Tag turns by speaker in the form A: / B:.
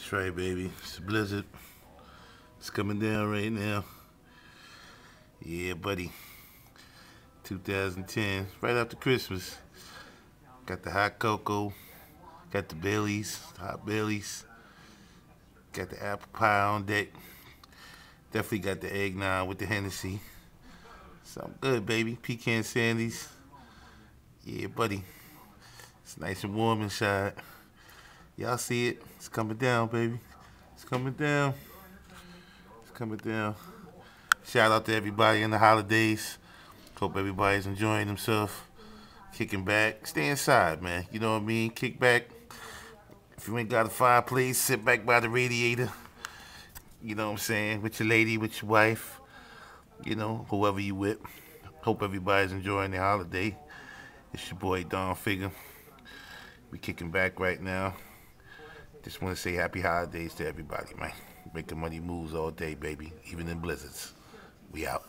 A: That's right, baby. It's a blizzard. It's coming down right now. Yeah, buddy. 2010, right after Christmas. Got the hot cocoa. Got the Baileys, hot Baileys. Got the apple pie on deck. Definitely got the eggnog with the Hennessy. Something good, baby. Pecan sandies. Yeah, buddy. It's nice and warm inside. Y'all see it? It's coming down, baby. It's coming down. It's coming down. Shout out to everybody in the holidays. Hope everybody's enjoying themselves. Kicking back. Stay inside, man. You know what I mean? Kick back. If you ain't got a fireplace, sit back by the radiator. You know what I'm saying? With your lady, with your wife. You know, whoever you with. Hope everybody's enjoying their holiday. It's your boy Don Figure. We kicking back right now. Just want to say happy holidays to everybody, man. Making money moves all day, baby. Even in blizzards. We out.